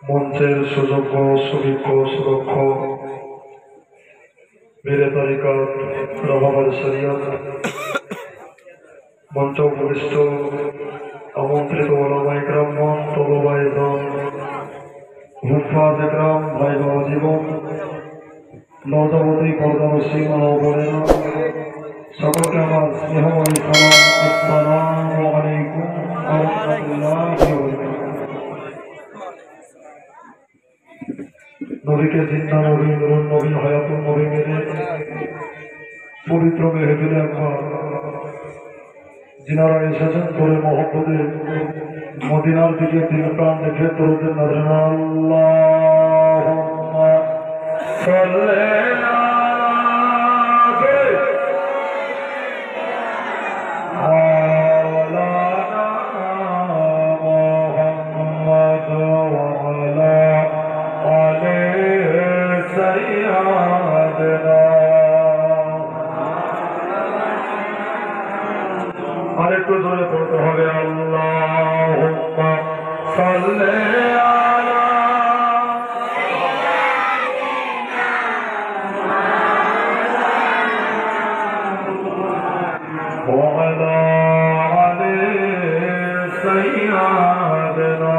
মঞ্চের সুযোগ্য সুবিজ্ঞ সুদক্ষ বীরে তারিকাত রহমান শরিয়ত মঞ্চ উপবিষ্ট আমন্ত্রিত ওলামা ইকরামগণ তলবা ইজম হুফাজ ইকরাম ভাই বাবা জীবন নর্দবতী পর্দাবসী মা ও বোনেরা সকলকে আমার স্নেহময়ী সালাম। আসসালামু আলাইকুম ওয়া রাহমাতুল্লাহি ওয়া বারাকাতুহু। নবীকে জিন্দা নবী, নুরুন নবী, হায়াতুন নবী মেনে পবিত্র মেহফিলে একবার যিনারা এসেছেন করে মহব্বতে মদিনার দিকে দিল প্রাণ দেখে তরুদের নজরানা আল্লাহুম্মা সাল্লি আরেকটু জোরে পড়তে হবে আল্লাহুম্মা সাল্লি আলা ওয়া আলা আলি সাইয়্যিদিনা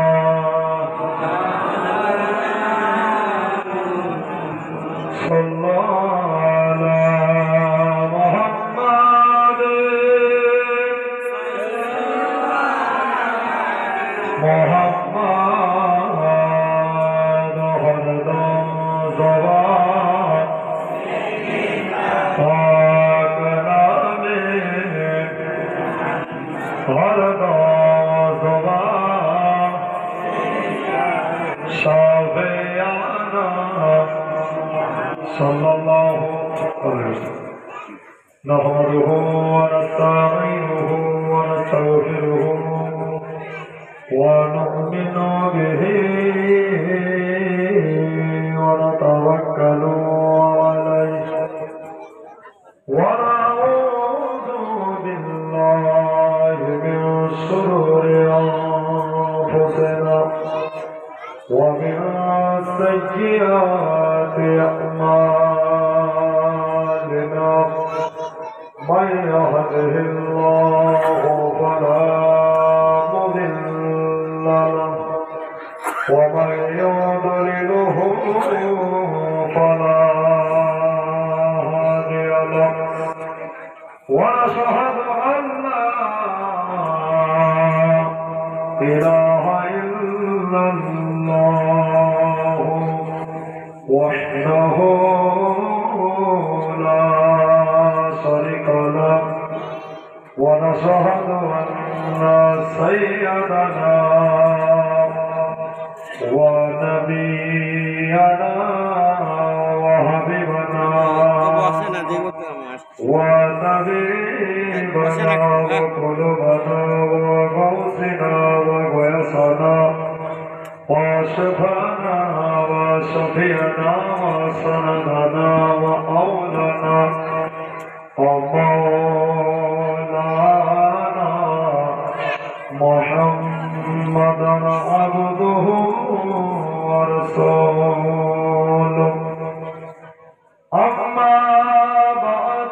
sallallahu alaihi wasallam nahmaduhu wa nasta'inuhu wa nastaghfiruhu wa nu'minu bihi wa natawakkalu alayhi wa na'udhu billahi min shururi anfusina wa min sayyiati أعمالنا من يهده الله فلا مضل له ومن يضلله فلا هادي له ونشهد أن لا إله إلا الله وحده لا شريك له ونشهد أن سيدنا ونبينا وحبيبنا وطبيبنا وقلوبنا وغوثنا وغياثنا وشفانا وشفيعنا وسندنا وأولنا ومولانا محمدا عبده ورسوله أما بعد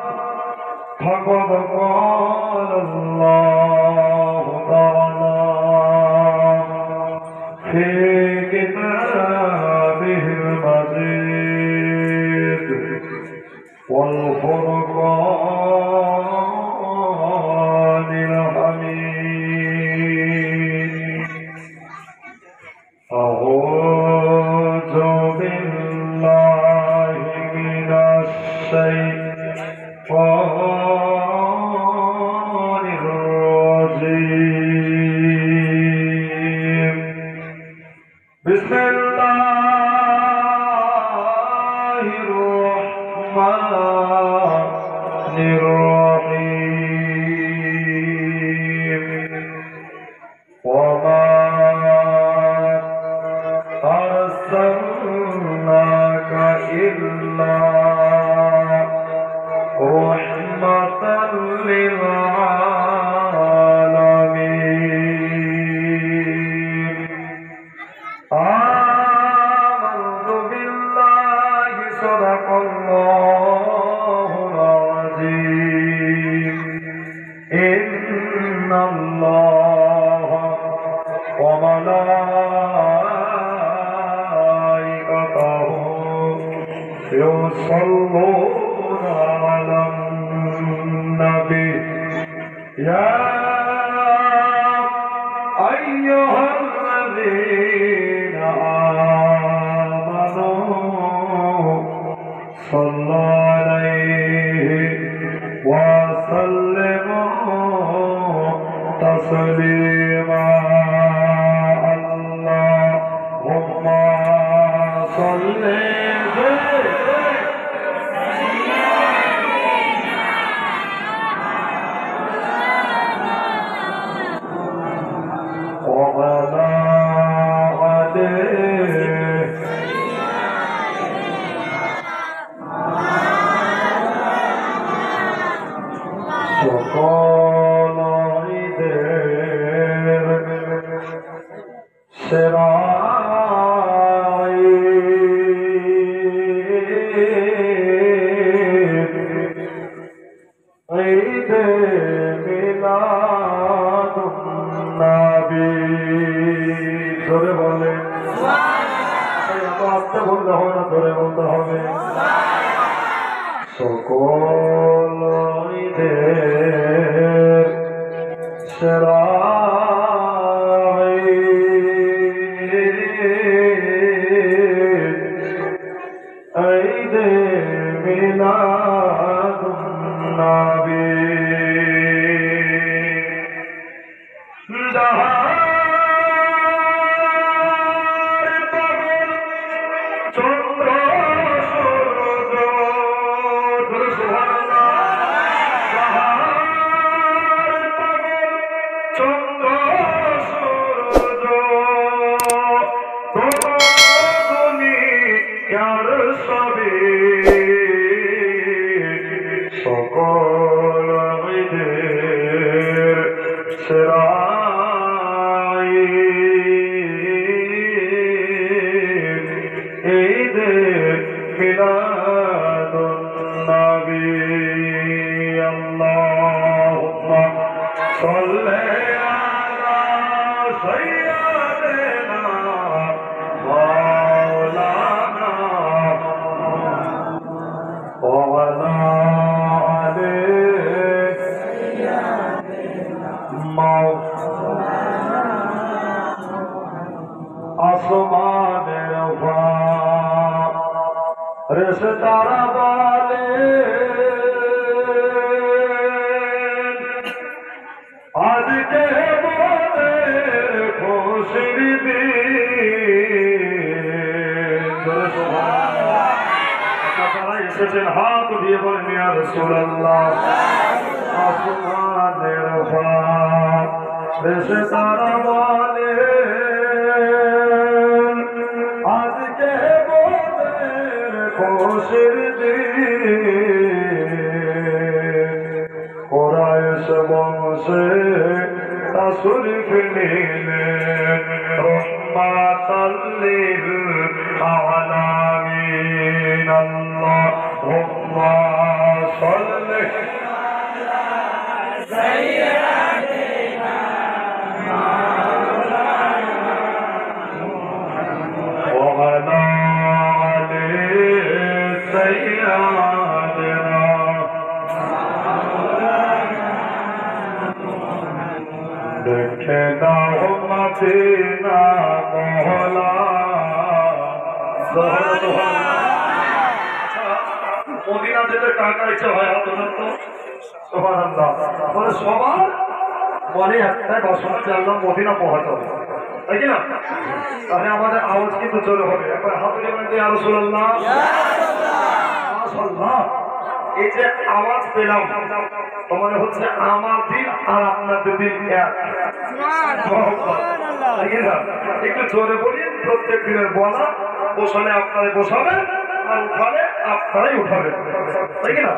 فقد قال الله تعالى في كتابه المجيد والفرقان الحميد أعوذ بالله من الشيطان الرجيم بسم الله الرحمن الرحيم وما أرسلناك إلا رحمة للعالمين وملائكته يصلون على النبي يا أيها الذين آمنوا صلوا عليه وسلموا تسليما اللهم صل সকল ঈদের সেরা ঈদে মিলাদুন নবী সকল ঈদের সেরা ঈদে মিলাদুন নবী আল্লাহুম্মা সাল্লি আলা সাইয়্যিদিনা মাওলানা ওয়া আলা আসমানের রেশতারা বলে আজকে বলে খুশির দিন আপনারা এসেছেন হাত দিয়ে বলেন ইয়া রাসূলুল্লাহ আসমানের রেশতারা বলে আজকে বলে খুশির দিন কুরাইশ বংশে তাশরীফ নিলেন রহমাতাল লিল আলামিন আল্লাহুম্মা সাল্লি আলা সাইয়্যিদিনা দেখে দাও মদিনা মহলা মদিনা যেতে কার কার ইচ্ছা হয় সুবহানাল্লাহ বলে সবার মনে একটাই বাসনা যে আল্লাহ মদিনা পৌঁছাবে তাই কি না তাহলে আমাদের আওয়াজ কিন্তু জোরে হবে একবার হাত তুলে বলেন ইয়া রাসূলুল্লাহ মাশাআল্লাহ এই যে আওয়াজ পেলাম মনে হচ্ছে আমার দিন আর আপনাদের দিন এক একটু জোরে বলি প্রত্যেক দিনের বলা বসালে আপনারা বসাবেন আর উঠালে আপনারাই উঠাবেন তাই কিনা